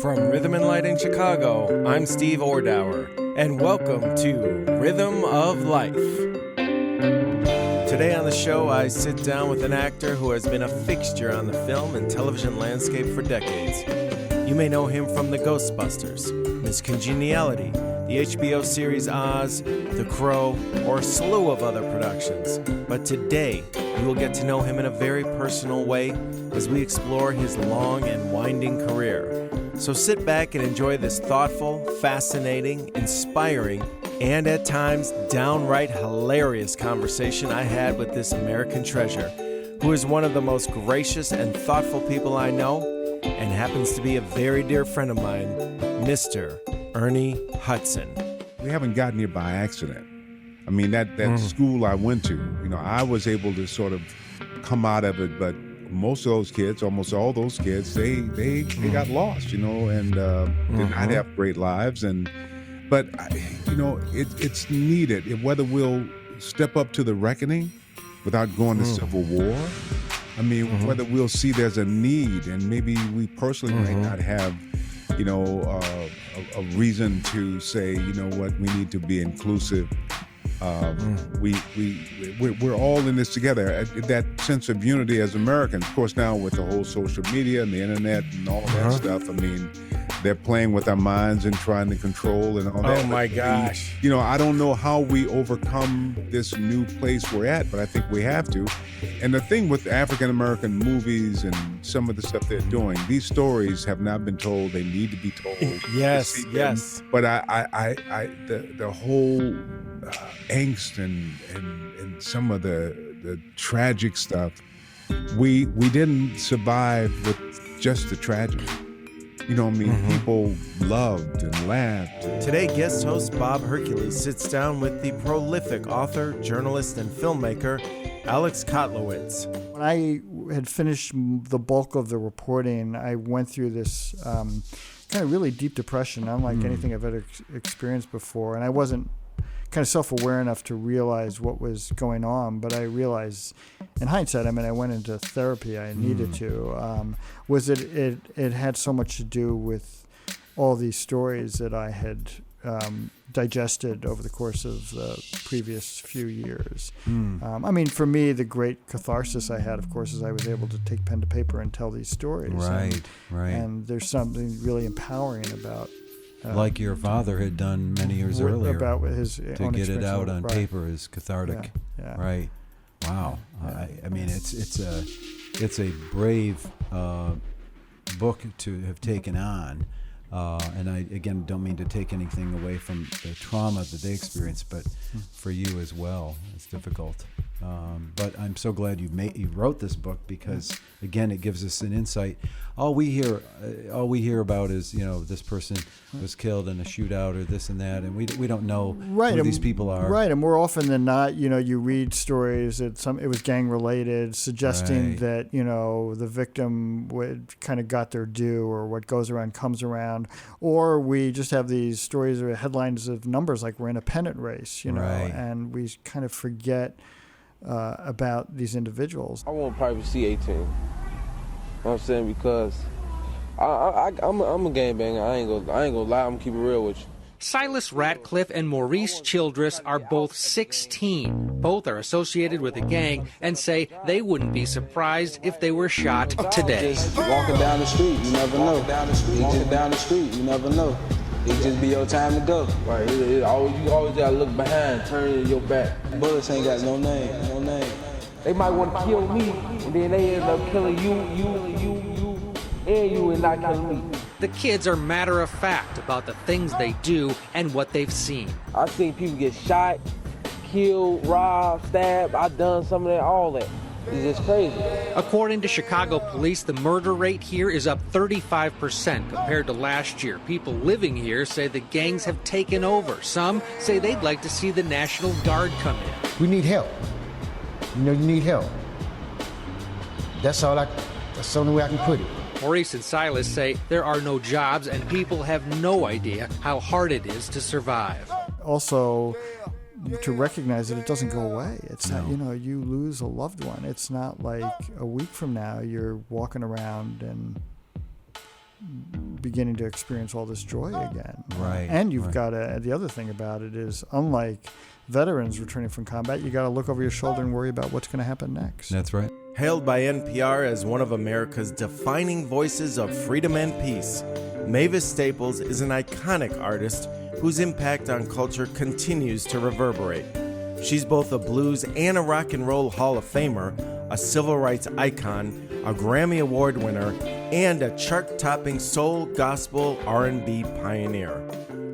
From Rhythm and Light in Chicago, I'm Steve Ordower, and welcome to Rhythm of Life. Today on the show, I sit down with an actor who has been a fixture on the film and television landscape for decades. You may know him from The Ghostbusters, Miss Congeniality, the HBO series Oz, The Crow, or a slew of other productions. But today, you will get to know him in a very personal way as we explore his long and winding career. So sit back and enjoy this thoughtful, fascinating, inspiring, and at times downright hilarious conversation I had with this American treasure, who is one of the most gracious and thoughtful people I know, and happens to be a very dear friend of mine, Mr. Ernie Hudson. We haven't gotten here by accident. I mean, that school I went to, I was able to sort of come out of it, but most of those kids, almost all those kids, they got lost, and did not have great lives. But it's needed, whether we'll step up to the reckoning without going to civil war. I mean, whether we'll see there's a need, and maybe we personally might not have, a reason to say, what, we need to be inclusive. We're all in this together. That sense of unity as Americans. Of course, now with the whole social media and the internet and all that stuff, I mean, they're playing with our minds and trying to control and all that. Oh my gosh! I don't know how we overcome this new place we're at, but I think we have to. And the thing with African American movies and some of the stuff they're doing, these stories have not been told. They need to be told. Yes. But the whole angst and some of the tragic stuff, we didn't survive with just the tragedy. People loved and laughed. Today, guest host Bob Hercules sits down with the prolific author, journalist, and filmmaker Alex Kotlowitz. When I had finished the bulk of the reporting, I went through this kind of really deep depression, unlike anything I've ever experienced before. And I wasn't kind of self-aware enough to realize what was going on, but I realized in hindsight, I went into therapy, I needed to, was it had so much to do with all these stories that I had digested over the course of the previous few years. For me, the great catharsis I had, of course, is I was able to take pen to paper and tell these stories. Right. And there's something really empowering about like your father had done many years earlier, about his to get it out on paper is cathartic. Yeah. Right. Wow. Yeah. It's a brave book to have taken on, and I again don't mean to take anything away from the trauma that they experienced, but for you as well, it's difficult. But I'm so glad you wrote this book, because again, it gives us an insight. All we hear about is this person was killed in a shootout or this and that, and we don't know who these people are. Right, and more often than not, you read stories that it was gang related, suggesting that the victim would kind of got their due, or what goes around comes around, or we just have these stories or headlines of numbers like we're in a pennant race, and we kind of forget about these individuals. I want privacy 18. You know what I'm saying? Because I'm a gangbanger. I ain't gonna lie. I'm gonna keep it real with you. Silas Ratcliffe and Maurice Childress are both 16. Both are associated with a gang and say they wouldn't be surprised if they were shot today. Just walking down the street, you never know. Walking down the street, you never know. It just be your time to go. Right. You always gotta look behind, turn your back. Bullets ain't got no name. They might want to kill me, and then they end up killing you, and not killing me. The kids are matter of fact about the things they do and what they've seen. I've seen people get shot, killed, robbed, stabbed. I've done some of that, all that. It's just crazy. According to Chicago police, the murder rate here is up 35% compared to last year. People living here say the gangs have taken over. Some say they'd like to see the National Guard come in. We need help. You need help. That's the only way I can put it. Maurice and Silas say there are no jobs and people have no idea how hard it is to survive. Also, to recognize that it doesn't go away. It's not, you lose a loved one. It's not like a week from now you're walking around and beginning to experience all this joy again. Right. And you've right. got to, the other thing about it is, unlike veterans returning from combat, you got to look over your shoulder and worry about what's going to happen next. That's right. Hailed by NPR as one of America's defining voices of freedom and peace, Mavis Staples is an iconic artist whose impact on culture continues to reverberate. She's both a blues and a rock and roll Hall of Famer, a civil rights icon, a Grammy Award winner, and a chart-topping soul, gospel, R&B pioneer.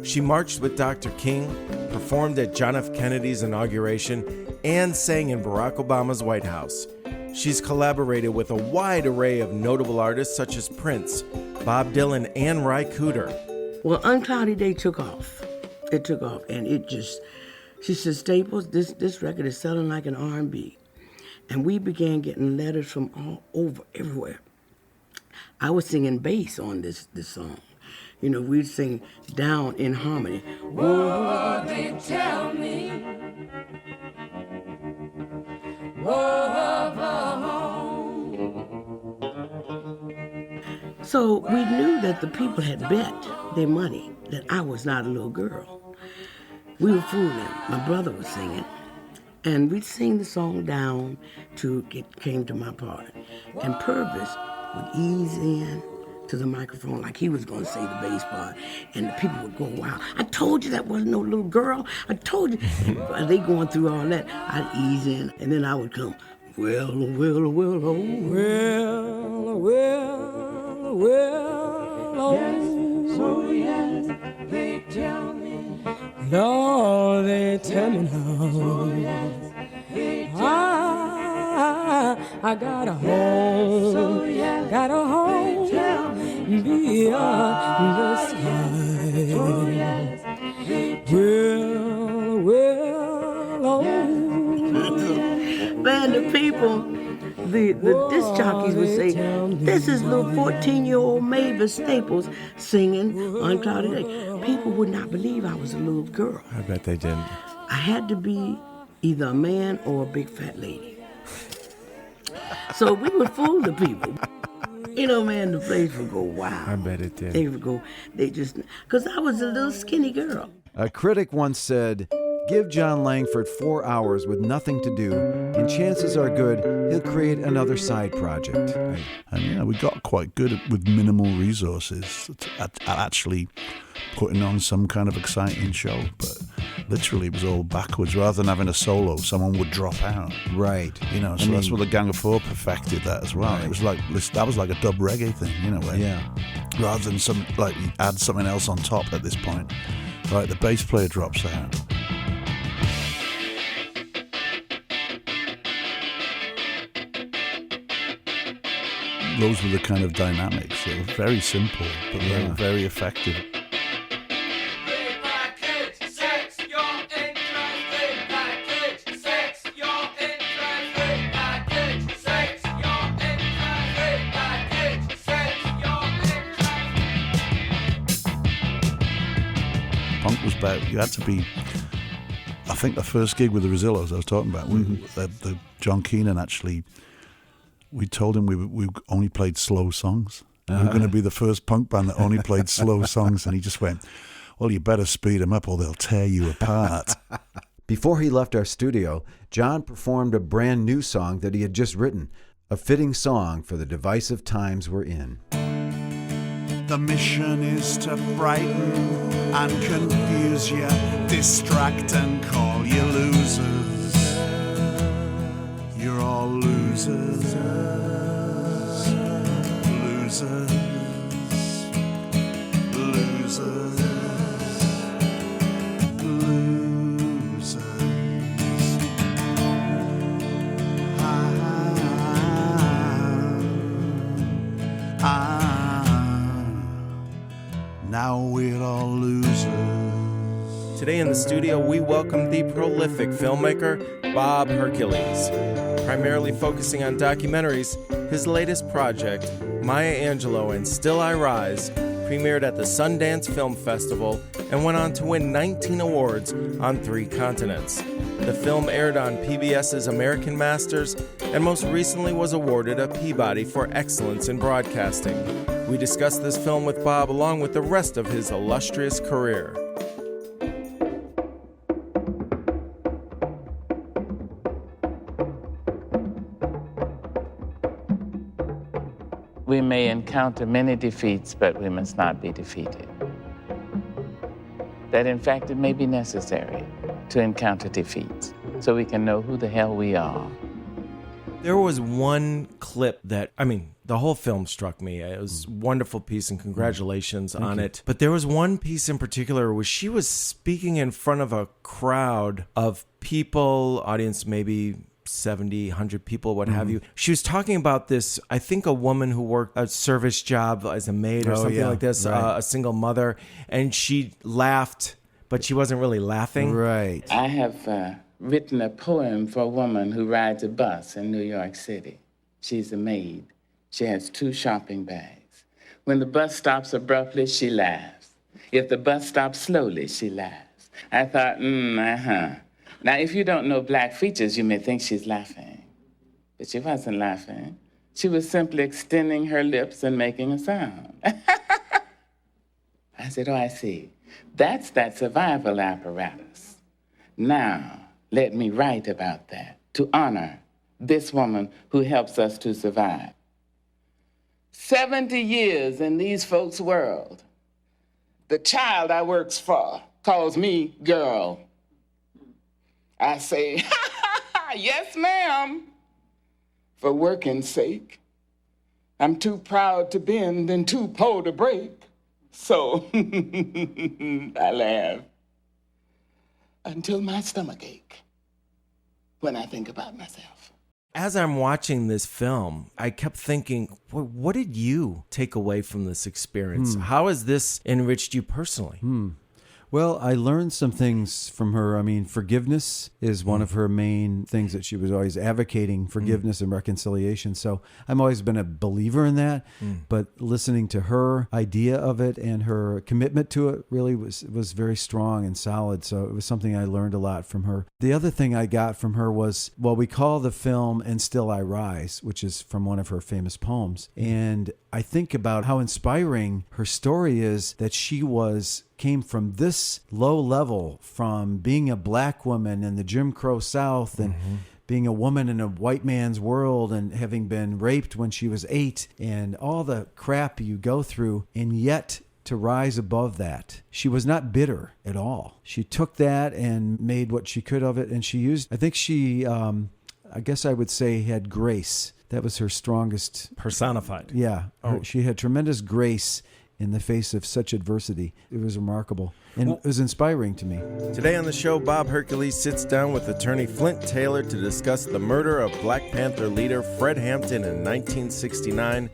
She marched with Dr. King, performed at John F. Kennedy's inauguration, and sang in Barack Obama's White House. She's collaborated with a wide array of notable artists such as Prince, Bob Dylan, and Ry Cooder. Well, Uncloudy Day took off. It took off, and it just, she said, Staples, this record is selling like an R&B. And we began getting letters from all over, everywhere. I was singing bass on this song. You know, we'd sing down in harmony. Whoa, they tell me. Whoa, so we knew that the people had bet their money that I was not a little girl. We were fooling. My brother was singing. And we'd sing the song down to it came to my part. And Purvis would ease in to the microphone like he was going to say the bass part. And the people would go, wow, I told you that wasn't no little girl. I told you. And they going through all that. I'd ease in, and then I would come, well, well, well, oh, well, well, well, oh. Yes, so yes, they tell me. Lord, they tell me now. I got a home, got a home beyond the sky. Well, oh. Man, the people, the disc jockeys would say, this is little 14-year-old Mavis Staples singing on Cloudy Day. People would not believe I was a little girl. I bet they didn't. I had to be either a man or a big fat lady. So we would fool the people. You know, man, the place would go, wow. I bet it did. They would go, because I was a little skinny girl. A critic once said, give Jon Langford 4 hours with nothing to do, and chances are good he'll create another side project. And yeah, we got quite good with minimal resources at actually putting on some kind of exciting show, but literally it was all backwards. Rather than having a solo, someone would drop out. Right. You know, so that's where the Gang of Four perfected that as well. Right. It was like, that was like a dub reggae thing, you know, where rather than add something else on top at this point. Right, the bass player drops out. Those were the kind of dynamics. They were very simple, but they were very effective. Punk was about, you had to be, I think the first gig with the Rosillos I was talking about, the John Keenan actually, we told him we only played slow songs. We were going to be the first punk band that only played slow songs, and he just went, well, you better speed them up or they'll tear you apart. Before he left our studio, Jon performed a brand new song that he had just written, a fitting song for the divisive times we're in. The mission is to frighten and confuse you, distract and call you losers. You're all losers, losers, losers, losers. Now we're all losers. Today in the studio, we welcome the prolific filmmaker, Bob Hercules. Primarily focusing on documentaries, his latest project, Maya Angelou and Still I Rise, premiered at the Sundance Film Festival and went on to win 19 awards on 3 continents. The film aired on PBS's American Masters and most recently was awarded a Peabody for excellence in broadcasting. We discussed this film with Bob along with the rest of his illustrious career. We may encounter many defeats, but we must not be defeated. That in fact it may be necessary to encounter defeats so we can know who the hell we are. There was one clip that, the whole film struck me. It was a wonderful piece, and congratulations on it. But there was one piece in particular where she was speaking in front of a crowd of people, audience maybe 70, 100 people, what have you. She was talking about this, I think a woman who worked a service job as a maid or something like this, right. A single mother, and she laughed, but she wasn't really laughing. Right. I have written a poem for a woman who rides a bus in New York City. She's a maid. She has 2 shopping bags. When the bus stops abruptly, she laughs. If the bus stops slowly, she laughs. I thought, Now, if you don't know black features, you may think she's laughing. But she wasn't laughing. She was simply extending her lips and making a sound. I said, oh, I see. That's that survival apparatus. Now, let me write about that to honor this woman who helps us to survive. 70 years in these folks' world. The child I works for calls me girl. I say, yes, ma'am, for working's sake. I'm too proud to bend and too poor to break. So I laugh until my stomach ache when I think about myself. As I'm watching this film, I kept thinking, what did you take away from this experience? How has this enriched you personally? Well, I learned some things from her. Forgiveness is one of her main things that she was always advocating, forgiveness and reconciliation. So I've always been a believer in that. But listening to her idea of it and her commitment to it really was very strong and solid. So it was something I learned a lot from her. The other thing I got from her was, we call the film And Still I Rise, which is from one of her famous poems. And I think about how inspiring her story is, that she came from this low level, from being a black woman in the Jim Crow South and being a woman in a white man's world and having been raped when she was 8 and all the crap you go through, and yet to rise above that. She was not bitter at all. She took that and made what she could of it, and she used, I think she, I guess I would say, had grace. That was her strongest. Personified. Yeah. She had tremendous grace in the face of such adversity. It was remarkable. And it was inspiring to me. Today on the show, Bob Hercules sits down with attorney Flint Taylor to discuss the murder of Black Panther leader Fred Hampton in 1969,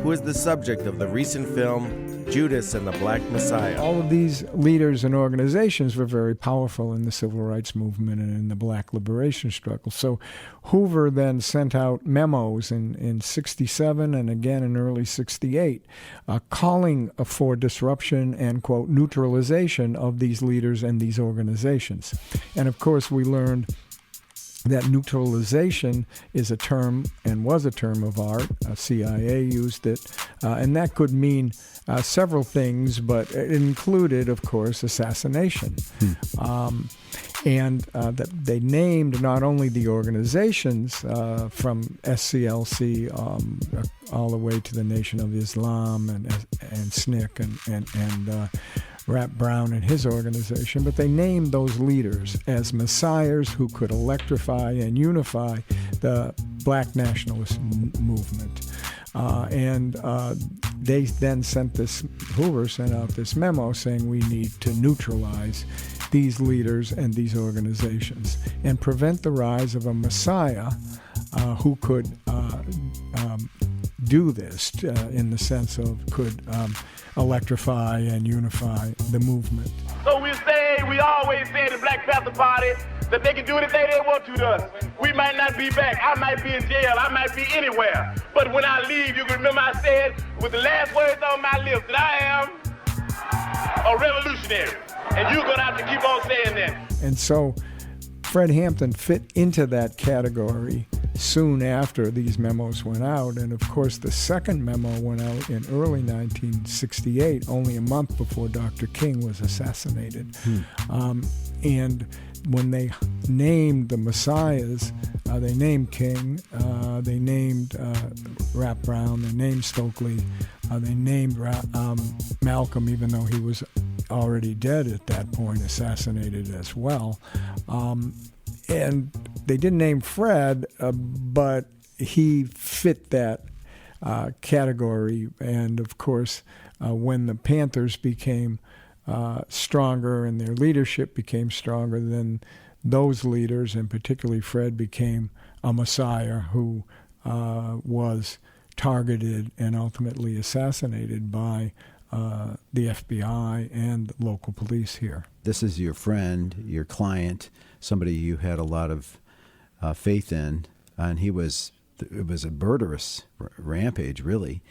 who is the subject of the recent film Judas and the Black Messiah. All of these leaders and organizations were very powerful in the civil rights movement and in the black liberation struggle. So Hoover then sent out memos in 67 and again in early 68, calling for disruption and, quote, neutralization of these leaders and these organizations. And of course, we learned that neutralization is a term and was a term of art. CIA used it, and that could mean several things, but it included, of course, assassination. And that they named not only the organizations from SCLC all the way to the Nation of Islam and SNCC and Rap Brown and his organization, but they named those leaders as messiahs who could electrify and unify the black nationalist movement. They then Hoover sent out this memo saying we need to neutralize these leaders and these organizations and prevent the rise of a messiah who could do this in the sense of could electrify and unify the movement. So we always say in the Black Panther Party that they can do anything they want to us. We might not be back. I might be in jail. I might be anywhere. But when I leave, you can remember I said with the last words on my lips that I am a revolutionary. And you're going to have to keep on saying that. And so Fred Hampton fit into that category soon after these memos went out. And of course, the second memo went out in early 1968, only a month before Dr. King was assassinated. And when they named the messiahs, they named King, they named Rap Brown, they named Stokely, they named Malcolm, even though he was already dead at that point, assassinated as well. And they didn't name Fred, but he fit that category. And of course, when the Panthers became stronger and their leadership became stronger, then those leaders, and particularly Fred, became a messiah who was targeted and ultimately assassinated by the FBI and local police here. This is your friend, your client, somebody you had a lot of faith in, and it was a murderous rampage, really.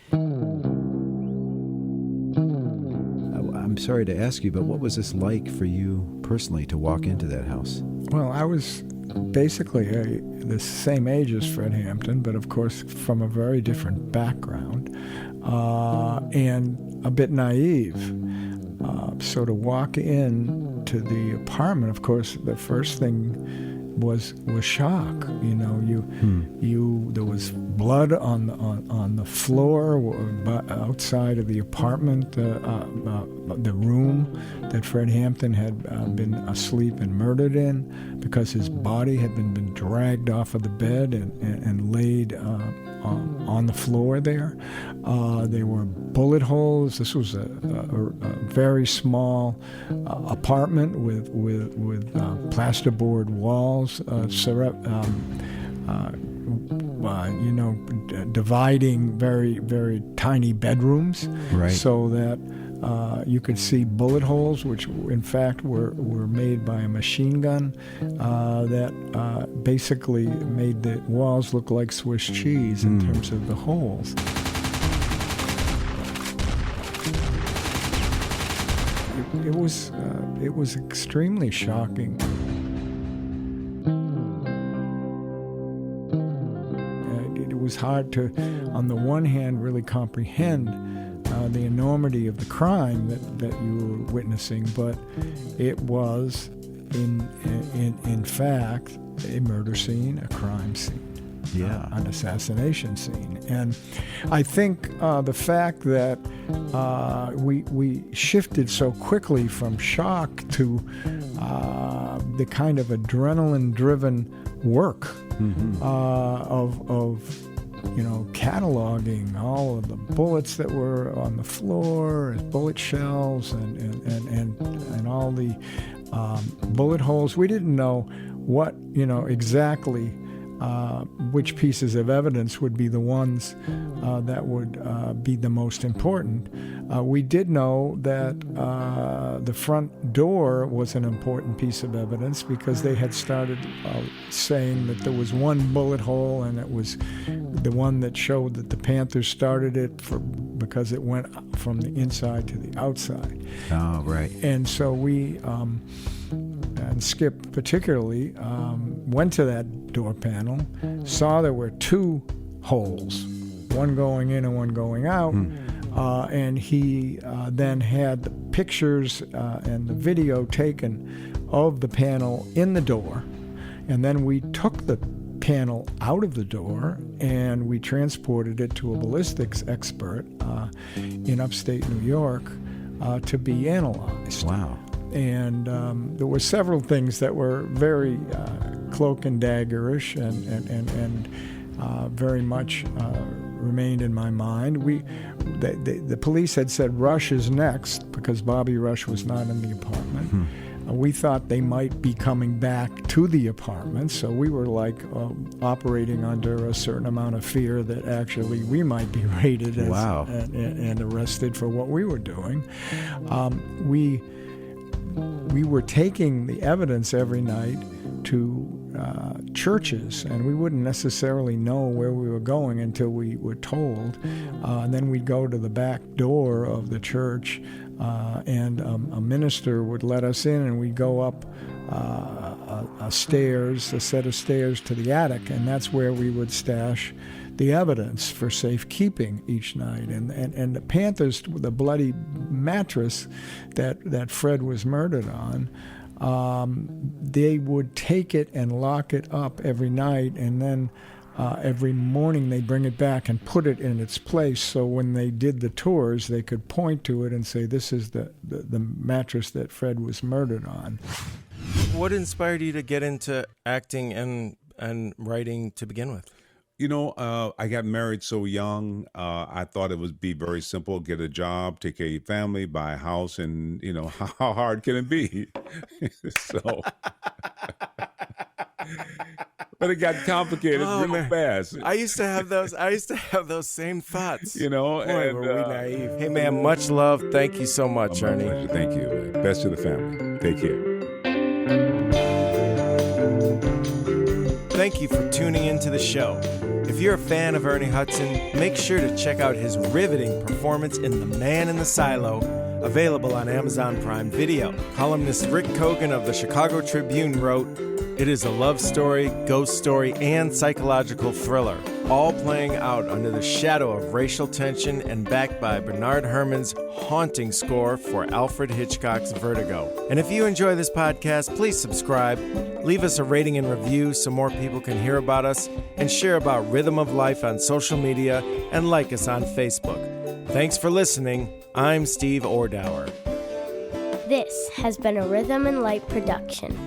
I'm sorry to ask you, but what was this like for you personally to walk into that house? Well, I was basically the same age as Fred Hampton, but of course from a very different background, and a bit naive. So to walk in to the apartment, of course, the first thing was shock. You know, there was blood on the floor outside of the apartment, the room that Fred Hampton had been asleep and murdered in, because his body had been dragged off of the bed and laid on the floor there. There were bullet holes. This was a very small apartment with plasterboard walls, dividing very, very tiny bedrooms, right, so that you could see bullet holes, which in fact were made by a machine gun that basically made the walls look like Swiss cheese in terms of the holes. It was extremely shocking. It was hard to, on the one hand, really comprehend the enormity of the crime that you were witnessing, but it was, in fact, a murder scene, a crime scene. Yeah. An assassination scene. And I think the fact that we shifted so quickly from shock to the kind of adrenaline-driven work of cataloging all of the bullets that were on the floor, bullet shells, and all the bullet holes. We didn't know what, exactly which pieces of evidence would be the ones that would be the most important. We did know that the front door was an important piece of evidence, because they had started saying that there was one bullet hole, and it was the one that showed that the Panthers started it because it went from the inside to the outside. Oh, right. And so we, and Skip particularly, went to that door panel, saw there were two holes, one going in and one going out, and he then had the pictures and the video taken of the panel in the door, and then we took the panel out of the door and we transported it to a ballistics expert in upstate New York to be analyzed. Wow. And there were several things that were very cloak and daggerish and very much remained in my mind. The police had said Rush is next, because Bobby Rush was not in the apartment. We thought they might be coming back to the apartment, so we were like operating under a certain amount of fear that actually we might be raided and arrested for what we were doing. We were taking the evidence every night to churches, and we wouldn't necessarily know where we were going until we were told. And then we'd go to the back door of the church, and a minister would let us in, and we'd go up a set of stairs to the attic, and that's where we would stash the evidence for safekeeping each night. And the Panthers, the bloody mattress that Fred was murdered on, they would take it and lock it up every night, and then every morning they bring it back and put it in its place, so when they did the tours they could point to it and say, this is the mattress that Fred was murdered on. What inspired you to get into acting and writing to begin with? You know, I got married so young. I thought it would be very simple: get a job, take care of your family, buy a house, and you know, how hard can it be? So, but it got complicated real fast. I used to have those same thoughts. You know, boy, and were we naive. Hey, man, much love. Thank you so much, my Ernie. pleasure. Thank you. Best to the family. Take care. Thank you for tuning into the show. If you're a fan of Ernie Hudson, make sure to check out his riveting performance in The Man in the Silo, available on Amazon Prime Video. Columnist Rick Kogan of the Chicago Tribune wrote, "It is a love story, ghost story, and psychological thriller, all playing out under the shadow of racial tension and backed by Bernard Herrmann's haunting score for Alfred Hitchcock's Vertigo." And if you enjoy this podcast, please subscribe, leave us a rating and review so more people can hear about us, and share about Rhythm of Life on social media, and like us on Facebook. Thanks for listening. I'm Steve Ordower. This has been a Rhythm and Light production.